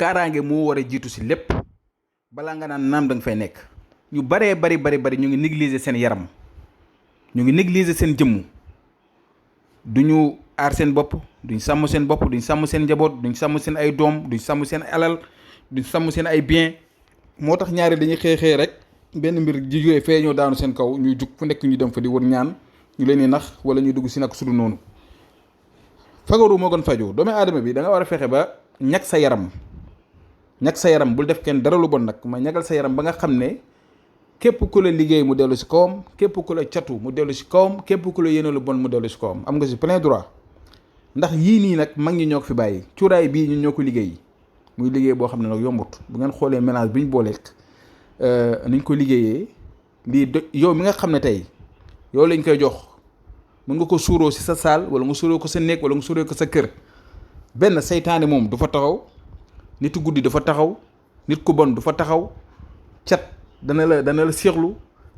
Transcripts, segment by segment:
kaaraange moo war a jiitu si lépp balaa nga naan naam da nga fay nekk. ñu bari ñu ngi négliger seen yaram, ñu ngi négliger seen jëmm, duñu aar seen bopp, duñ sàmm seen bopp, duñ sàmm seen njaboot, duñ sàmm seen ay doom, duñ sàmm seen alal, duñ sàmm seen ay bien. moo tax ñaari dañuy xëy rek benn mbir jigéen fee ñoo daanu seen kaw ñuy jug fu nekk ñu dem fa di wër ñaan ñu leen di nax wala ñu dugg si nag sudu noonu. fagaru moo gën faju. doomu aadama bi da nga war a fexe ba ñag sa yaram bul def kenn dara lu bon nag ma ñagal sa yaram ba nga xam ne képp ku la liggéey mu dellu si kawam, képp ku la catu mu dellu si kawam, képp ku la yéene lu bon mu dellu si kawam. am nga si plein droit ndax yii nii nag mag ñi ñoo ko fi bàyyi. cuuraay bii ñun ñoo ko liggéey muy liggéey boo xam ne nag yombut. bu ngeen xoolee mélange bi ñu booleeg niñ ko liggéeyee lii yow mi nga xam ne tey yow lañ koy jox mën nga ko suuroo si sa saal wala nga suuroo ko sa néeg wala nga suuroo ko sa kër. benn seytaane moom du fa taxaw, nitu guddi du fa taxaw, nit ku bon du fa taxaw, cat dana la seexlu,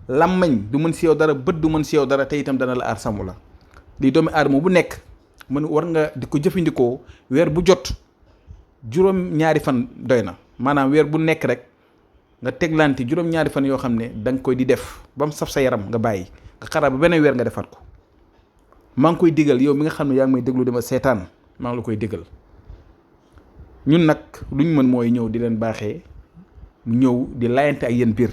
làmmañ du mën si yow dara, bët du mën si yow dara, te itam dana la aar sàmm la. lii doomi aadama bu nekk mën war nga di ko jëfandikoo weer bu jot juróom-ñaari fan doy na. maanaam weer bu nekk rek nga teglante juróom-ñaari fan yoo xam ne da nga koy di def ba mu saf sa yaram nga bàyyi nga xaraa ba beneen weer nga defaat ko. maa ngi koy digal yow mi nga xam ne yaa ngi may déglu dama seetaan, maa ngi la koy digal. ñun nag lu ñu mën mooy ñëw di leen baaxee, ñëw di layante ak yéen biir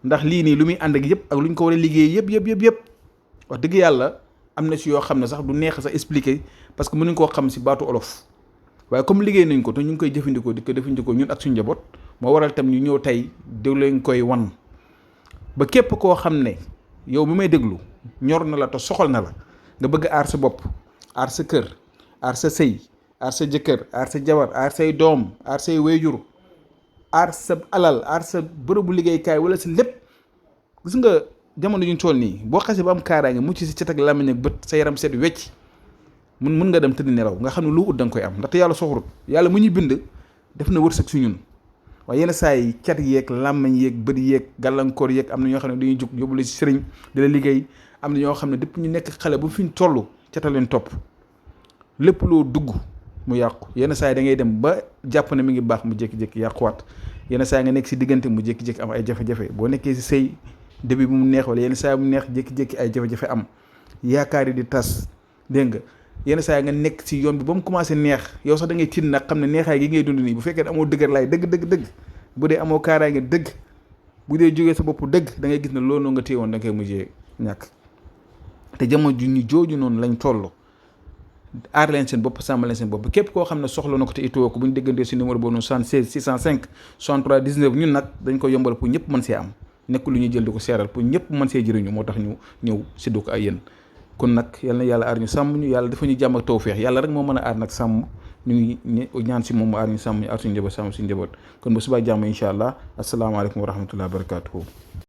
ndax lii nii lu muy ànd ak yëpp ak lu ñu ko war a liggéey yëpp wax dëgg yàlla am na si yoo xam ne sax du neex sax expliquer parce que mënuñ koo xam si baatu olof. waaye comme liggéey nañ ko te ñu ngi koy jëfandikoo di ko jëfandikoo ñun ak suñu njaboot moo waral tam ñu ñëw tey di leen koy wan ba képp koo xam ne yow mi may déglu ñor na la te soxal na la nga bëgg aar sa bopp, aar sa kër, aar sa sëy, aar sa jëkkër, aar sa jabar, aar say doom, aar say wéyjur, aar sa alal, aar sa bërëbu liggéeykaay wala sa lépp. gis nga jamono ñu toll nii boo xasee ba am kaaraange mucc si cat ak làmmiñ ak bët, sa yaram set wecc, mun nga dem tëdd nelaw nga xam ne lu ut da nga koy am ndaxte yàlla soxorut. yàlla mu ñu bind def na wërsëg si ñun waaye yenn saa yi cat yeeg làmmiñ yeeg bët yeeg gàllankoor yeeg am na ñoo xam ne dañuy jug yóbbu la si sëriñ di la liggéey. am na ñoo xam ne depuis ñu nekk xale bu fi ñu toll cata leen topp lépp loo dugg mu yàqu. yenn saa yi da ngay dem ba jàpp ne mi ngi baax mu jékki-jékki yàquwaat. yenn saa yi nga nekk si diggante mu jékki-jékki am ay jafe-jafe. boo nekkee si sëy début bu mu neex wala yenn saa yi mu neex jékki-jékki ay jafe-jafe am yaakaar yi di tas. dégg nga yenn saa yi nga nekk si yoon bi ba mu commencé neex yow sax da ngay tiit nag xam ne neexaay gi ngay dund nii bu fekkee amoo dëgër laay dëgg bu dee amoo kaaraange dëgg bu dee jógee sa bopp dëgg da ngay gis ne loolu nga téye woon da nga koy mujjee ñàkk. te jamono ju ñu jooju noonu lañ toll aar leen seen bopp, sàmm leen seen bopp. képp koo xam ne soxla na ko te itoo ko bu ñu déggantee si numéro boobu noonu 76 605 63 19 ñun nag dañ ko yombal pour ñëpp mën see am nekk lu ñuy jël di ko seeral pour ñëpp mën see jëriñu moo tax ñu ñëw séddu ko ay yéen. kon nag yal na yàlla aar ñu sàmm ñu, yàlla dafa ñu jàmm ak tawfeex. yàlla rek moo mën a aar nag sàmm ñu ngi ñaan si moom mu aar ñu sàmm ñu aar suñu njaboot sàmm suñu njaboot. kon ba subaa jàmm incha allah asalaamaaleykum wa rahmatullahi wa barakatuhu.